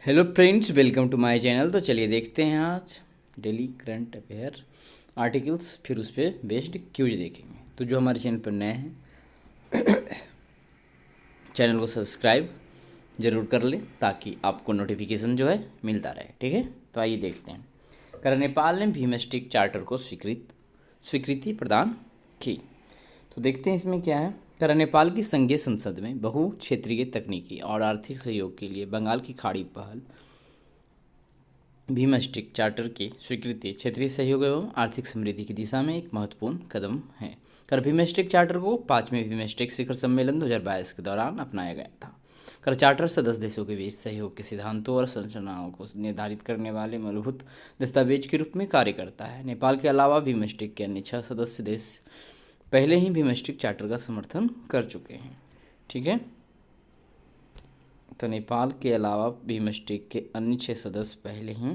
Hello friends, welcome to my channel. तो चलिए देखते हैं आज डेली करंट अफेयर आर्टिकल्स, फिर उस पर बेस्ड क्यूज देखेंगे। तो जो हमारे चैनल पर नए हैं, चैनल को सब्सक्राइब जरूर कर लें ताकि आपको नोटिफिकेशन जो है मिलता रहे। ठीक है, तो आइए देखते हैं। कर नेपाल ने भीमस्टिक चार्टर को स्वीकृति प्रदान की। तो देखते हैं इसमें क्या है। कर नेपाल की संघीय संसद में बहु क्षेत्रीय तकनीकी और आर्थिक सहयोग के लिए बंगाल की खाड़ी पहल भीमस्टिक चार्टर की स्वीकृति क्षेत्रीय सहयोग एवं आर्थिक समृद्धि की दिशा में एक महत्वपूर्ण कदम है। कर भीमस्टिक चार्टर को 5वें भीमस्टिक शिखर सम्मेलन 2022 के दौरान अपनाया गया था। कर चार्टर सदस्य देशों के बीच सहयोग के सिद्धांतों और संरचनाओं को निर्धारित करने वाले मूलभूत दस्तावेज के रूप में कार्य करता है। नेपाल के अलावा भीमस्टिक के अन्य 6 सदस्य देश पहले ही भीमस्टिक चार्टर का समर्थन कर चुके हैं। ठीक है, तो नेपाल के अलावा भीमस्टिक के अन्य 6 सदस्य पहले ही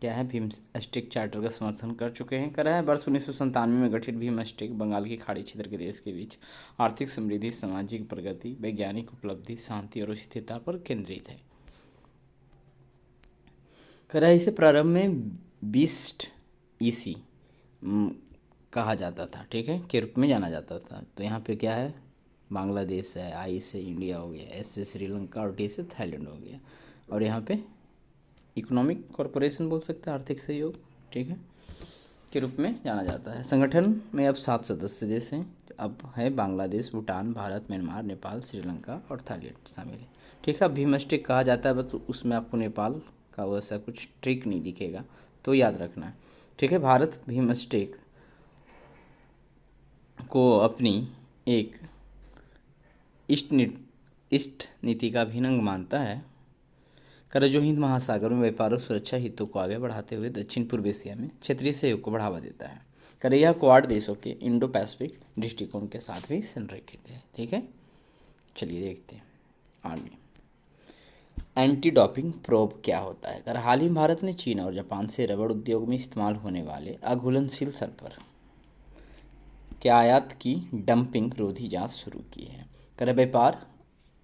क्या है, भीमस्टिक चार्टर का समर्थन कर चुके हैं। करा है वर्ष 1997 में गठित भीमस्टिक बंगाल की खाड़ी क्षेत्र के देश के बीच आर्थिक समृद्धि, सामाजिक प्रगति, वैज्ञानिक उपलब्धि, शांति और स्थिरता पर केंद्रित है। करा इसे प्रारंभ में बीस्ट ईसी कहा जाता था, ठीक है, के रूप में जाना जाता था। तो यहाँ पे क्या है, बांग्लादेश है, आई से इंडिया हो गया, एस से श्रीलंका और टी से थाईलैंड हो गया। और यहाँ पे इकोनॉमिक कॉरपोरेशन बोल सकते हैं, आर्थिक सहयोग, ठीक है, के रूप में जाना जाता है। संगठन में अब 7 सदस्य देश हैं। अब है बांग्लादेश, भूटान, भारत, म्यांमार, नेपाल, श्रीलंका और थाईलैंड शामिल है। ठीक है, अब भीमस्टिक कहा जाता है, बस उसमें आपको नेपाल का वैसा कुछ ट्रिक नहीं दिखेगा, तो याद रखना है। ठीक है, भारत भीमस्टिक को अपनी एक इष्ट नीति का अभिन्न अंग मानता है। कर जो हिंद महासागर में व्यापार और सुरक्षा हितों को आगे बढ़ाते हुए दक्षिण पूर्व एशिया में क्षेत्रीय सहयोग को बढ़ावा देता है। कर यह क्वाड देशों के इंडो पैसिफिक दृष्टिकोण के साथ भी संरेखित है। ठीक है, चलिए देखते हैं आगे। एंटी डोपिंग प्रोब क्या होता है। कर हाल ही भारत ने चीन और जापान से रबड़ उद्योग में इस्तेमाल होने वाले अघुलनशील सल्फर के आयात की डंपिंग रोधी जांच शुरू की है। कर व्यापार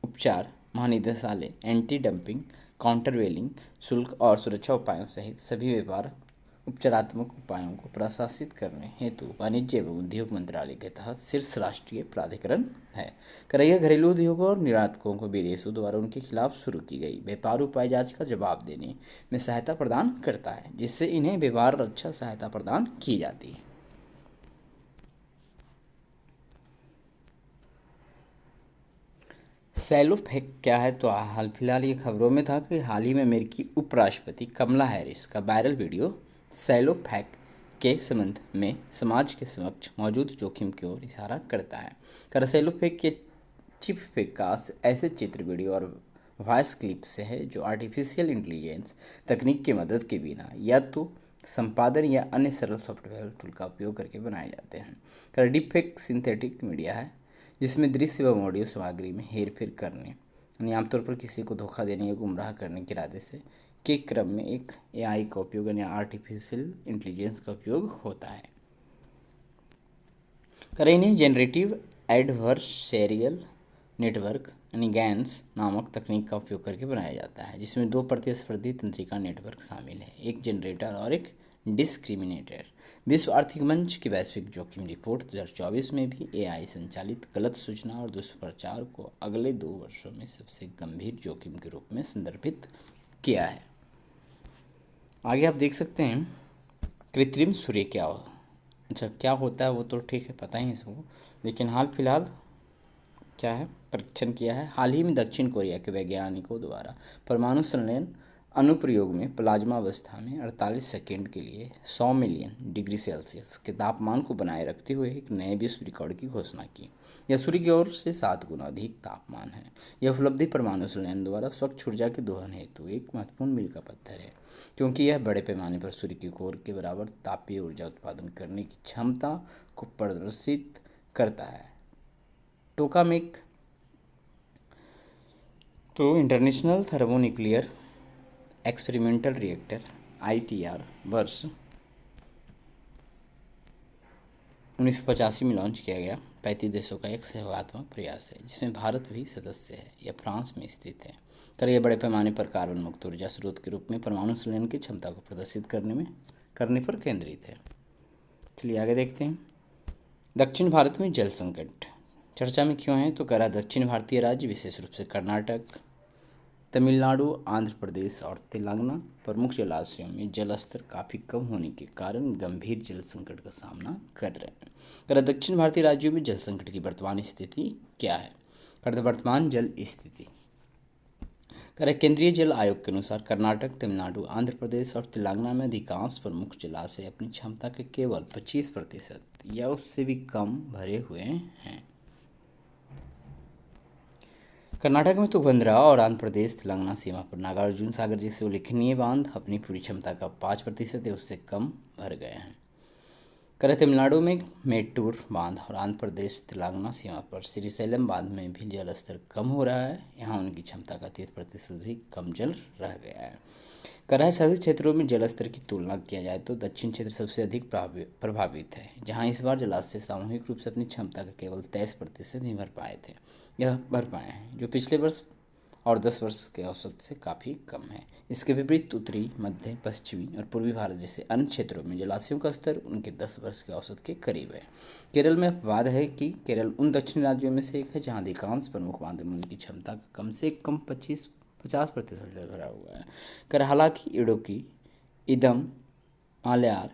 उपचार महानिदेशालय एंटी डंपिंग, काउंटरवेलिंग शुल्क और सुरक्षा उपायों सहित सभी व्यापार उपचारात्मक उपायों को प्रशासित करने हेतु वाणिज्य एवं उद्योग मंत्रालय के तहत शीर्ष राष्ट्रीय प्राधिकरण है। कर यह घरेलू उद्योगों और निर्यातकों को विदेशों द्वारा उनके खिलाफ शुरू की गई व्यापार उपाय जांच का जवाब देने में सहायता प्रदान करता है, जिससे इन्हें व्यापार रक्षा सहायता प्रदान की जाती है। सैलो फैक्ट क्या है, तो हाल फिलहाल ये खबरों में था कि हाल ही में अमेरिकी उपराष्ट्रपति कमला हैरिस का वायरल वीडियो सैलो फैक्ट के संबंध में समाज के समक्ष मौजूद जोखिम की ओर इशारा करता है। कर सैलो फैक्ट के चिप फेक का ऐसे चित्र, वीडियो और वॉइस क्लिप से है जो आर्टिफिशियल इंटेलिजेंस तकनीक की मदद के बिना या तो संपादन या अन्य सरल सॉफ्टवेयर टूल का उपयोग करके बनाए जाते हैं। कर डीप फेक सिंथेटिक मीडिया है जिसमें दृश्य व ऑडियो सामग्री में हेरफेर करने, यानी आमतौर पर किसी को धोखा देने या गुमराह करने के इरादे से के क्रम में एक एआई का उपयोग यानी आर्टिफिशियल इंटेलिजेंस का उपयोग होता है। करें इन्हें जनरेटिव एडवर्सरियल नेटवर्क यानी गैन्स नामक तकनीक का उपयोग करके बनाया जाता है, जिसमें 2 प्रतिस्पर्धी तंत्रिका नेटवर्क शामिल है, एक जनरेटर और एक डिस्क्रिमिनेटर। विश्व आर्थिक मंच की वैश्विक जोखिम रिपोर्ट 2024 में भी एआई संचालित गलत सूचना और दुष्प्रचार को अगले 2 वर्षों में सबसे गंभीर जोखिम के रूप में संदर्भित किया है। आगे आप देख सकते हैं कृत्रिम सूर्य क्या होता है, वो तो ठीक है, पता ही इसको, लेकिन हाल फिलहाल क्या है, परीक्षण किया है। हाल ही में दक्षिण कोरिया के वैज्ञानिकों द्वारा परमाणु संलयन अनुप्रयोग में प्लाज्मा अवस्था में 48 सेकेंड के लिए 100 मिलियन डिग्री सेल्सियस के तापमान को बनाए रखते हुए एक नए विश्व रिकॉर्ड की घोषणा की। यह सूर्य की ओर से 7 गुना अधिक तापमान है। यह उपलब्धि परमाणु संलयन द्वारा स्वच्छ ऊर्जा के दोहन हेतु एक महत्वपूर्ण मील का पत्थर है, क्योंकि यह बड़े पैमाने पर सूर्य की कोर के बराबर तापीय ऊर्जा उत्पादन करने की क्षमता को प्रदर्शित करता है। टोकामेक तो international thermonuclear experimental reactor ITR वर्ष 1985 में लॉन्च किया गया 35 देशों का एक सहयोगात्मक प्रयास है जिसमें भारत भी सदस्य है। यह फ्रांस में स्थित है। कर यह बड़े पैमाने पर कार्बन मुक्त ऊर्जा स्रोत के रूप में परमाणु संयंत्र की क्षमता को प्रदर्शित करने पर केंद्रित है। चलिए आगे देखते हैं। दक्षिण भारत में जल संकट चर्चा में क्यों है, तो कह रहा दक्षिण भारतीय राज्य विशेष रूप से कर्नाटक, तमिलनाडु, आंध्र प्रदेश और तेलंगाना प्रमुख जलाशयों में जल स्तर काफ़ी कम होने के कारण गंभीर जल संकट का सामना कर रहे हैं। कर दक्षिण भारतीय राज्यों में जल संकट की वर्तमान स्थिति क्या है। कर वर्तमान जल स्थिति कर केंद्रीय जल आयोग के अनुसार कर्नाटक, तमिलनाडु, आंध्र प्रदेश और तेलंगाना में अधिकांश प्रमुख जलाशय अपनी क्षमता के केवल 25% या उससे भी कम भरे हुए हैं। कर्नाटक में तुंगभद्रा और आंध्र प्रदेश तेलंगाना सीमा पर नागार्जुन सागर जैसे उल्लेखनीय बांध अपनी पूरी क्षमता का 5% या उससे कम भर गए हैं। कर तमिलनाडु में मेट्टूर बांध और आंध्र प्रदेश तेलंगाना सीमा पर श्रीशैलम बांध में भी जल स्तर कम हो रहा है। यहाँ उनकी क्षमता का 30% ही कम जल रह गया है। कर सभी क्षेत्रों में जल स्तर की तुलना किया जाए तो दक्षिण क्षेत्र सबसे अधिक प्रभावित है, जहाँ इस बार जलाशय सामूहिक रूप से अपनी क्षमता का केवल 23% ही भर पाए थे। यह भर पाए हैं, जो पिछले वर्ष और 10 वर्ष के औसत से काफ़ी कम है। इसके विपरीत उत्तरी, मध्य, पश्चिमी और पूर्वी भारत जैसे अन्य क्षेत्रों में जलाशयों का स्तर उनके 10 वर्ष के औसत के करीब है। केरल में अपवाद है कि केरल उन दक्षिणी राज्यों में से एक है जहां अधिकांश प्रमुख बांधों में उनकी क्षमता का कम से कम 50% जल भरा हुआ है। कर हालांकि इडुक्की, इदम, आल्यार,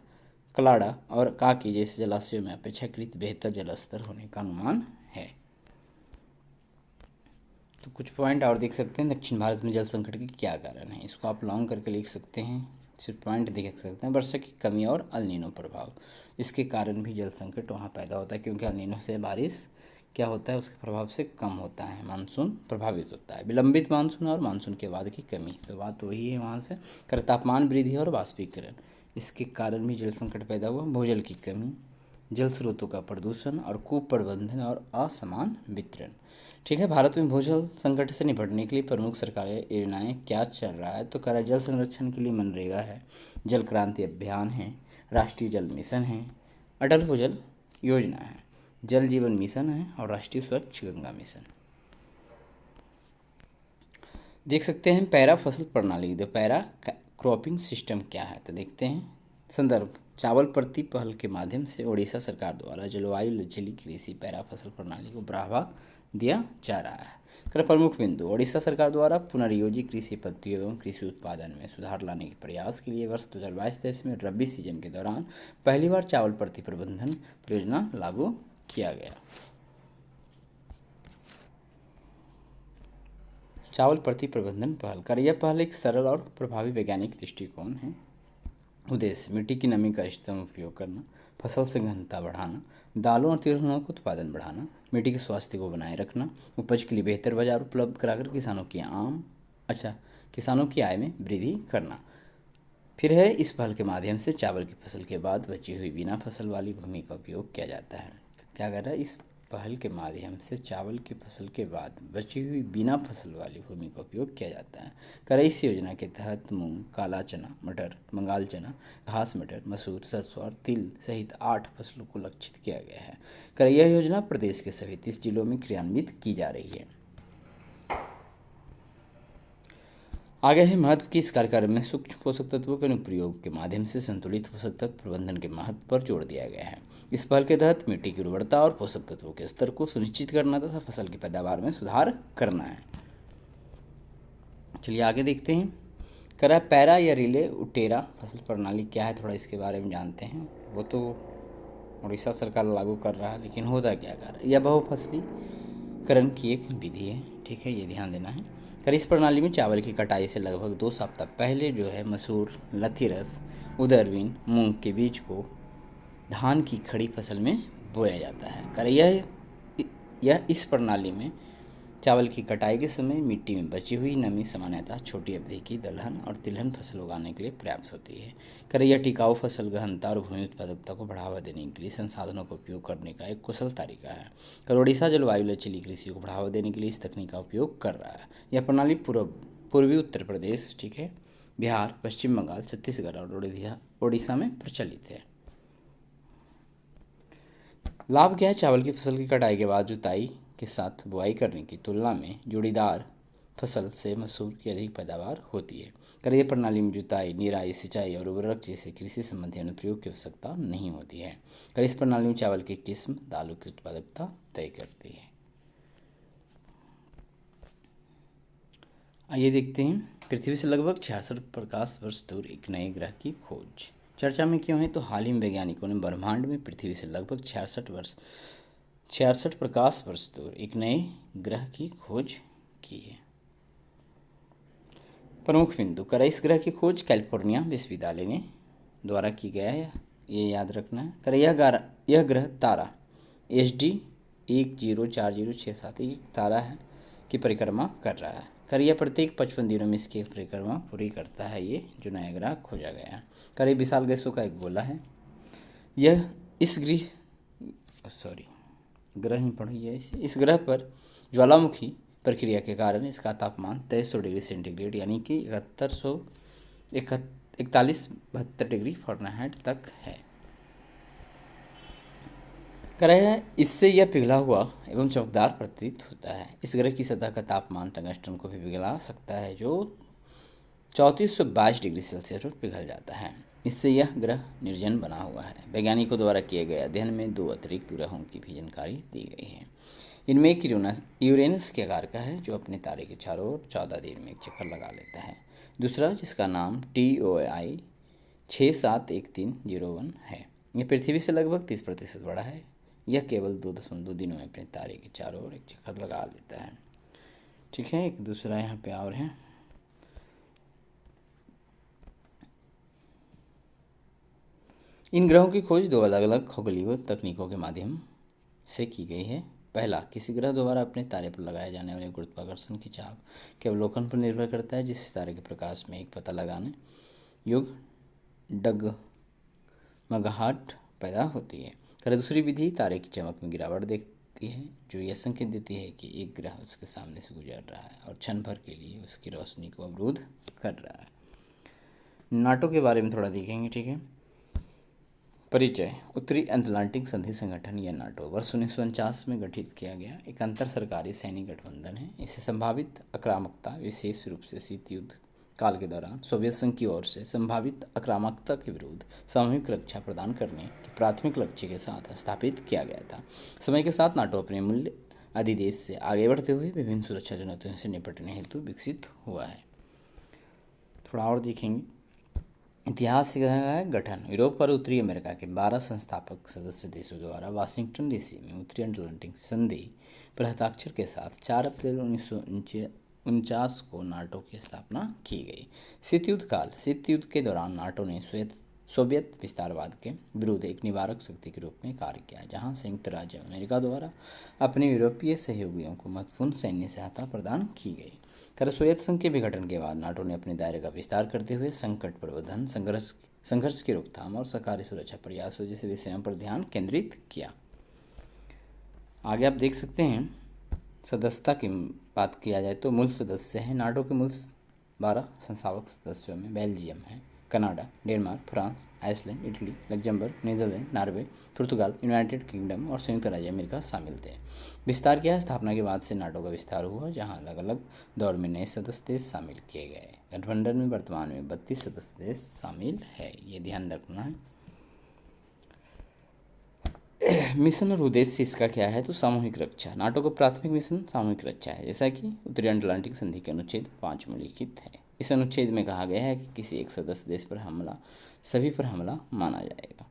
कलाडा और काकी जैसे जलाशयों में अपेक्षाकृत बेहतर जल स्तर होने का अनुमान है। तो कुछ पॉइंट और देख सकते हैं। दक्षिण भारत में जल संकट के क्या कारण है, इसको आप लॉन्ग करके लिख सकते हैं। सिर्फ पॉइंट देख सकते हैं। वर्षा की कमी और अल नीनो प्रभाव, इसके कारण भी जल संकट वहाँ पैदा होता है, क्योंकि अल नीनो से बारिश क्या होता है, उसके प्रभाव से कम होता है, मानसून प्रभावित होता है। विलंबित मानसून और मानसून के बाद की कमी, तो बात वही है वहाँ से। कर तापमान वृद्धि और वाष्पीकरण, इसके कारण भी जल संकट पैदा हुआ। भूजल की कमी, जल स्रोतों का प्रदूषण और कुप्रबंधन और असमान वितरण। ठीक है, भारत में भूजल संकट से निपटने के लिए प्रमुख सरकारी योजनाएं क्या चल रहा है, तो करा जल संरक्षण के लिए मनरेगा है, जल क्रांति अभियान है, राष्ट्रीय जल मिशन है, अटल भूजल योजना है, जल जीवन मिशन है और राष्ट्रीय स्वच्छ गंगा मिशन। देख सकते हैं पैरा फसल प्रणाली, तो पैरा क्रॉपिंग सिस्टम क्या है, तो देखते हैं। संदर्भ, चावल प्रति पहल के माध्यम से ओडिशा सरकार द्वारा जलवायु लचीली कृषि पैरा फसल प्रणाली को बढ़ावा दिया जा रहा है। कर प्रमुख बिंदु, ओडिशा सरकार द्वारा पुनर्योजित कृषि पद्धतियों एवं कृषि उत्पादन में सुधार लाने के प्रयास के लिए वर्ष 2022-23 में रबी सीजन के दौरान पहली बार चावल प्रति प्रबंधन परियोजना लागू किया गया। चावल प्रति प्रबंधन पहल कर, यह पहल एक सरल और प्रभावी वैज्ञानिक दृष्टिकोण है। उद्देश्य, मिट्टी की नमी का इष्टतम उपयोग करना, फसल से घनता बढ़ाना, दालों और तिलहनों का उत्पादन बढ़ाना, मिट्टी के स्वास्थ्य को बनाए रखना, उपज के लिए बेहतर बाजार उपलब्ध कराकर किसानों की आय में वृद्धि करना। फिर है, इस पहल के माध्यम से चावल की फसल के बाद बची हुई बिना फसल वाली भूमि का उपयोग किया जाता है। क्या कर रहा है, इस पहल के माध्यम से चावल की फसल के बाद बची हुई बिना फसल वाली भूमि का उपयोग किया जाता है। कर इस योजना के तहत मूंग, काला चना, मटर, बंगाल चना, घास मटर, मसूर, सरसों और तिल सहित 8 फसलों को लक्षित किया गया है। कर यह योजना प्रदेश के सभी 30 जिलों में क्रियान्वित की जा रही है। आगे है महत्व की, इस कार्यक्रम में सूक्ष्म पोषक तत्वों के अनुप्रयोग के माध्यम से संतुलित पोषक तत्व प्रबंधन के महत्व पर जोर दिया गया है। इस पहल के तहत मिट्टी की उर्वरता और पोषक तत्वों के स्तर को सुनिश्चित करना तथा फसल की पैदावार में सुधार करना है। चलिए आगे देखते हैं। करा पैरा या रिले उटेरा फसल प्रणाली क्या है, थोड़ा इसके बारे में जानते हैं। वो तो उड़ीसा सरकार लागू कर रहा है, लेकिन होता क्या कर रहा है, यह बहुफसलीकरण की एक विधि है। ठीक है, ये ध्यान देना है। कर इस प्रणाली में चावल की कटाई से लगभग 2 सप्ताह पहले जो है मसूर, लथीरस, उदरबीन, मूंग के बीज को धान की खड़ी फसल में बोया जाता है। कर यह इस प्रणाली में चावल की कटाई के समय मिट्टी में बची हुई नमी सामान्यतः छोटी अवधि की दलहन और तिलहन फसल उगाने के लिए पर्याप्त होती है। कर यह टिकाऊ फसल, गहनता और भूमि उत्पादकता को बढ़ावा देने के लिए संसाधनों का उपयोग करने का एक कुशल तरीका है। कर ओडिशा जलवायु लचीली कृषि को बढ़ावा देने के लिए इस तकनीक का उपयोग कर रहा है। यह प्रणाली पूर्वी उत्तर प्रदेश, ठीक है, बिहार, पश्चिम बंगाल, छत्तीसगढ़ और ओडिशा में प्रचलित है। लाभ क्या है? चावल की फसल की कटाई के बाद जुताई के साथ बुआई करने की तुलना में जोड़ीदार फसल से मसूर की अधिक पैदावार होती है। करिया प्रणाली में जुताई, निराई, सिंचाई और उर्वरक जैसे कृषि संबंधी अनुप्रयोग की आवश्यकता नहीं होती है। करिया इस प्रणाली में चावल की किस्म दालों की उत्पादकता तय करती है। आइए देखते हैं, पृथ्वी से लगभग 66 प्रकाश वर्ष दूर एक नए ग्रह की खोज चर्चा में क्यों है? तो हाल ही में वैज्ञानिकों ने ब्रह्मांड में पृथ्वी से लगभग 66 प्रकाश वर्ष दूर एक नए ग्रह की खोज की है। प्रमुख बिंदु। करें इस ग्रह की खोज कैलिफोर्निया विश्वविद्यालय ने द्वारा की गया है, ये याद रखना है। करें यह ग्रह तारा HD 104067 एक तारा है की परिक्रमा कर रहा है। करिया प्रत्येक 55 दिनों में इसकी परिक्रमा पूरी करता है, ये जो नया ग्रह खोजा गया है। करिया विशाल गैसों का एक गोला है। यह इस ग्रह ही पढ़िए इस ग्रह पर ज्वालामुखी प्रक्रिया के कारण इसका तापमान 2300 डिग्री सेंटीग्रेड यानी कि 4172 डिग्री फ़ारेनहाइट तक है। करें इससे यह पिघला हुआ एवं चमकदार प्रतीत होता है। इस ग्रह की सतह का तापमान टंगस्टन को भी पिघला सकता है, जो 3422 डिग्री सेल्सियस पर पिघल जाता है। इससे यह ग्रह निर्जन बना हुआ है। वैज्ञानिकों द्वारा किए गए अध्ययन में 2 अतिरिक्त ग्रहों की भी जानकारी दी गई है। इनमें एक यूरेनस के आकार का है, जो अपने तारे के चारों ओर 14 दिन में एक चक्कर लगा लेता है। दूसरा, जिसका नाम TOI 671301 है, यह पृथ्वी से लगभग 30% बड़ा है। यह केवल 2.2 दिनों में अपने तारे के चारों ओर एक चक्कर लगा लेता है। ठीक है, एक दूसरा यहाँ पे और है। इन ग्रहों की खोज 2 अलग अलग खगोलीय तकनीकों के माध्यम से की गई है। पहला, किसी ग्रह द्वारा अपने तारे पर लगाए जाने वाले गुरुत्वाकर्षण की चाप के अवलोकन पर निर्भर करता है, जिससे तारे के प्रकाश में एक पता लगाने योग्य डगमगाहट पैदा होती है। दूसरी विधि तारे की चमक में गिरावट देखती है, जो यह संकेत देती है कि एक ग्रह उसके सामने से गुजर रहा है और क्षण भर के लिए उसकी रोशनी को अवरुद्ध कर रहा है। नाटो के बारे में थोड़ा देखेंगे। ठीक है, परिचय। उत्तरी अटलांटिक संधि संगठन या नाटो वर्ष 1949 में गठित किया गया एक अंतर सरकारी सैनिक गठबंधन है। इसे संभावित आक्रामकता, विशेष रूप से शीत युद्ध काल के दौरान सोवियत संघ की ओर से संभावित आक्रामकता के विरुद्ध सामूहिक रक्षा प्रदान करने के प्राथमिक लक्ष्य के साथ स्थापित किया गया था। समय के साथ नाटो अपने मूल्य अधिदेश से आगे बढ़ते हुए विभिन्न सुरक्षा चुनौतियों से निपटने हेतु विकसित हुआ है। थोड़ा और देखेंगे। इतिहास का गठन। यूरोप और उत्तरी अमेरिका के 12 संस्थापक सदस्य देशों द्वारा वाशिंगटन DC में उत्तरी अटलांटिक संधि पर हस्ताक्षर के साथ 4 अप्रैल 1949 को नाटो की स्थापना की गई। शीत युद्ध काल। शीत युद्ध के दौरान नाटो ने सोवियत विस्तारवाद के विरुद्ध एक निवारक शक्ति के रूप में कार्य किया, जहां संयुक्त राज्य अमेरिका द्वारा अपने यूरोपीय सहयोगियों को महत्वपूर्ण सैन्य सहायता प्रदान की गई। सोवियत संघ के विघटन के बाद नाटो ने अपने दायरे का विस्तार करते हुए संकट प्रबंधन, संघर्ष की रोकथाम और सरकारी सुरक्षा प्रयासों जैसे विषयों पर ध्यान केंद्रित किया। आगे आप देख सकते हैं। सदस्यता की बात किया जाए तो मूल सदस्य हैं नाटो के मूल 12 संस्थापक सदस्यों में बेल्जियम है, Canada, Denmark, France, Iceland, Italy, Luxembourg, Netherland, Norway, पुर्तगाल, यूनाइटेड किंगडम और संयुक्त राज्य अमेरिका शामिल थे। विस्तार किया। स्थापना के बाद से नाटो का विस्तार हुआ, जहां अलग अलग दौर में नए सदस्य देश शामिल किए गए। गठबंधन में वर्तमान में 32 सदस्य देश शामिल है, ये ध्यान रखना है। मिशन और उद्देश्य इसका क्या है? तो सामूहिक रक्षा। नाटो का प्राथमिक मिशन सामूहिक रक्षा है, जैसा कि उत्तरी अटलांटिक संधि के अनुच्छेद 5 में लिखित है। इस अनुच्छेद में कहा गया है कि किसी एक सदस्य देश पर हमला सभी पर हमला माना जाएगा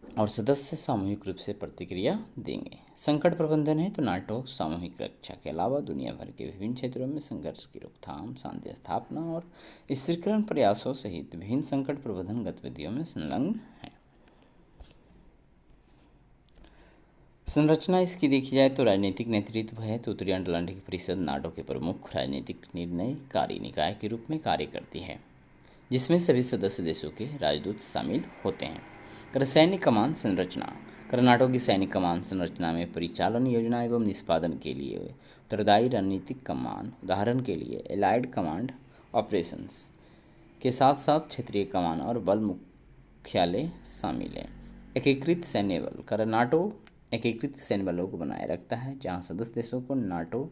और सदस्य सामूहिक रूप से प्रतिक्रिया देंगे। संकट प्रबंधन है तो नाटो सामूहिक रक्षा के अलावा दुनिया भर के विभिन्न क्षेत्रों में संघर्ष की रोकथाम, शांति स्थापना और स्थिरीकरण प्रयासों सहित विभिन्न संकट प्रबंधन गतिविधियों में संलग्न है। संरचना इसकी देखी जाए तो राजनीतिक नेतृत्व है तो उत्तरी अटलांटिक परिषद नाटो के प्रमुख राजनीतिक निर्णयकारी निकाय के रूप में कार्य करती है, जिसमें सभी सदस्य देशों के राजदूत शामिल होते हैं। सैनिक कमान संरचना। नाटो की सैनिक कमान संरचना में परिचालन, योजना एवं निष्पादन के लिए उत्तरदायी रणनीतिक कमान, उदाहरण के लिए एलाइड कमांड ऑपरेशंस के साथ साथ क्षेत्रीय कमान और बल मुख्यालय शामिल है। एकीकृत सैन्य बल, कर नाटो एकीकृत सैन्य बलों को बनाए रखता है, जहां सदस्य देशों को नाटो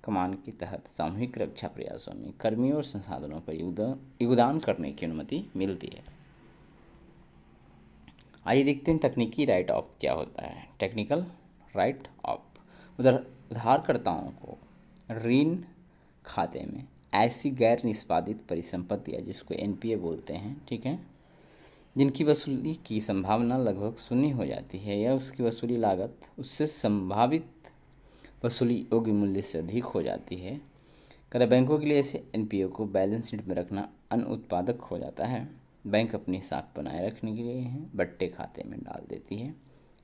कमान के तहत सामूहिक रक्षा प्रयासों में कर्मियों और संसाधनों का योगदान करने की अनुमति मिलती है। आइए देखते हैं तकनीकी राइट ऑफ क्या होता है। टेक्निकल राइट ऑफ उधारकर्ताओं को ऋण खाते में ऐसी गैर निष्पादित परिसंपत्तियाँ, जिसको एनपीए बोलते हैं, ठीक है, जिनकी वसूली की संभावना लगभग शून्य हो जाती है या उसकी वसूली लागत उससे संभावित वसूली योग्य मूल्य से अधिक हो जाती है। कर बैंकों के लिए ऐसे एनपीए को बैलेंस शीट में रखना अनुत्पादक हो जाता है। बैंक अपनी साख बनाए रखने के लिए बट्टे खाते में डाल देती है।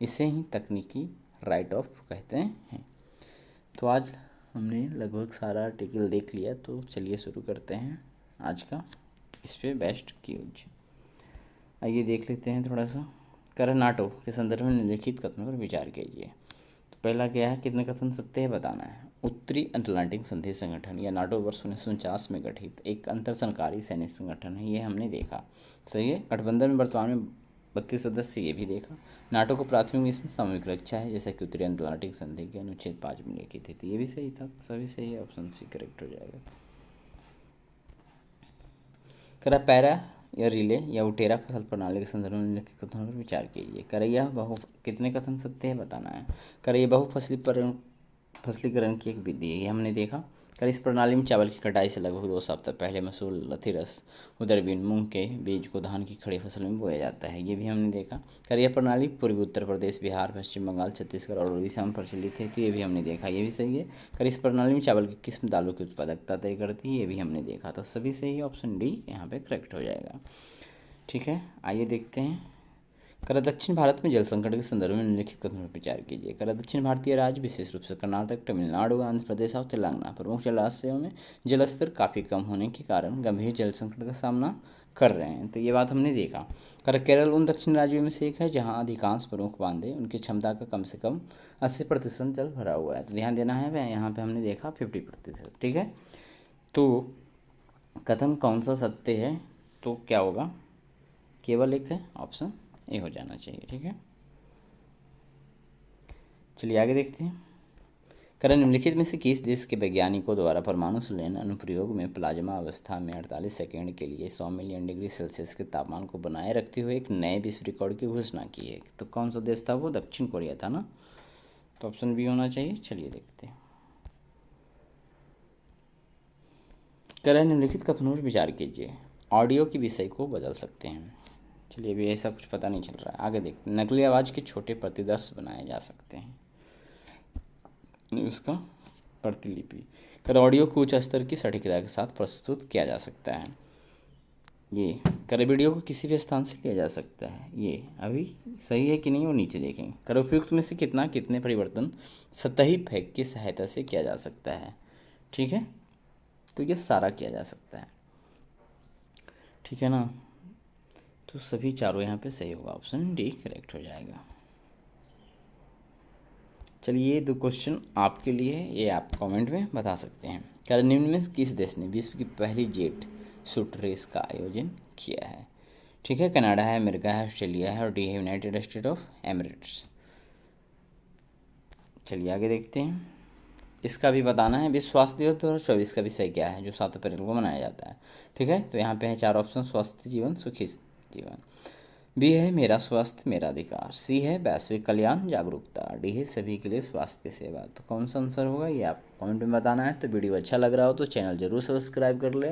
इसे ही तकनीकी राइट ऑफ कहते हैं। तो आज हमने लगभग सारा आर्टिकल देख लिया, तो चलिए शुरू करते हैं आज का इस पे बेस्ट क्यूज। आइए देख लेते हैं थोड़ा सा। कर नाटो के संदर्भ में निम्नलिखित कथनों पर विचार कीजिए। तो पहला क्या है, कितने कथन सत्य है बताना है। उत्तरी अटलांटिक संधि संगठन या नाटो वर्ष 1949 में गठित एक अंतर सरकारी सैन्य संगठन है, ये हमने देखा, सही है। गठबंधन में वर्तमान में 32 सदस्य, ये भी देखा। नाटो को प्राथमिक मिशन सामूहिक रक्षा है, जैसा कि उत्तरी अटलांटिक संधि के अनुच्छेद 5 में लिखित थी, ये भी सही था, सभी सही है, ऑप्शन सी करेक्ट हो जाएगा। करा पैरा या रिले या उटेरा फसल प्रणाली के संदर्भ में निम्नलिखित कथनों पर विचार कीजिए। करैया कितने कथन सत्य है बताना है। करैया फसलीकरण की एक विधि है, ये हमने देखा। कर इस प्रणाली में चावल की कटाई से लगभग 2 सप्ताह पहले मसूर, लथीरस, उदरबीन, मूंग के बीज को धान की खड़ी फसल में बोया जाता है, ये भी हमने देखा। कर यह प्रणाली पूर्वी उत्तर प्रदेश, बिहार, पश्चिम बंगाल, छत्तीसगढ़ और उड़ीसा में प्रचलित है, तो ये भी हमने देखा, ये भी सही है। कर इस प्रणाली में चावल की किस्म दालों की उत्पादकता तय करती है, ये भी हमने देखा, तो सभी सही, ऑप्शन डी यहाँ पे करेक्ट हो जाएगा। ठीक है, आइए देखते हैं। कर दक्षिण भारत में जल संकट के संदर्भ में निम्नलिखित कथनों पर विचार कीजिए। कर दक्षिण भारतीय राज्य विशेष रूप से कर्नाटक, तमिलनाडु, आंध्र प्रदेश और तेलंगाना प्रमुख जलाशयों में जलस्तर काफ़ी कम होने के कारण गंभीर जल संकट का सामना कर रहे हैं, तो ये बात हमने देखा। कर केरल उन दक्षिण राज्यों में से एक है जहाँ अधिकांश प्रमुख बांधे उनकी क्षमता का कम से कम 80% जल भरा हुआ है, तो ध्यान देना है वह, यहाँ पर हमने देखा 50%, ठीक है। तो कथन कौन सा सत्य है, तो क्या होगा, केवल एक है, ऑप्शन ए हो जाना चाहिए, ठीक है। चलिए आगे देखते हैं। करण निम्नलिखित में से किस देश के वैज्ञानिकों द्वारा परमाणु संलयन अनुप्रयोग में प्लाज्मा अवस्था में 48 सेकेंड के लिए 100 मिलियन डिग्री सेल्सियस के तापमान को बनाए रखते हुए एक नए विश्व रिकॉर्ड की घोषणा की है, तो कौन सा देश था वो, दक्षिण कोरिया था ना, तो ऑप्शन बी होना चाहिए। चलिए देखते हैं। करण निम्नलिखित कथनों पर विचार कीजिए। ऑडियो के विषय को बदल सकते हैं, चलिए अभी ऐसा कुछ पता नहीं चल रहा है, आगे देखते हैं। नकली आवाज़ के छोटे प्रतिदर्श बनाए जा सकते हैं, उसका प्रतिलिपि कर ऑडियो को उच्च स्तर की सटीकता के साथ प्रस्तुत किया जा सकता है। ये कर वीडियो को किसी भी स्थान से लिया जा सकता है, ये अभी सही है कि नहीं वो नीचे देखेंगे। कर उपयुक्त में से कितने परिवर्तन सतही फेंक की सहायता से किया जा सकता है, ठीक है, तो ये सारा किया जा सकता है, ठीक है ना, तो सभी चारों यहाँ पे सही होगा, ऑप्शन डी करेक्ट हो जाएगा। चलिए ये 2 क्वेश्चन आपके लिए, ये आप कमेंट में बता सकते हैं। क्या निम्न में किस देश ने विश्व की पहली जेट शूट रेस का आयोजन किया है, ठीक है। कनाडा है, अमेरिका है, ऑस्ट्रेलिया है और डी है यूनाइटेड स्टेट ऑफ एमिरेट्स। चलिए आगे देखते हैं। इसका भी बताना है। विश्व स्वास्थ्य दिवस 2024 का विषय क्या है, जो 7 अप्रैल को मनाया जाता है, ठीक है। तो यहाँ पे है 4 ऑप्शन, स्वस्थ जीवन, सुखी जीवन। बी है मेरा स्वास्थ्य मेरा अधिकार। सी है वैश्विक कल्याण जागरूकता। डी है सभी के लिए स्वास्थ्य सेवा। तो कौन सा आंसर होगा ये आप कमेंट में बताना है। तो वीडियो अच्छा लग रहा हो तो चैनल जरूर सब्सक्राइब कर ले।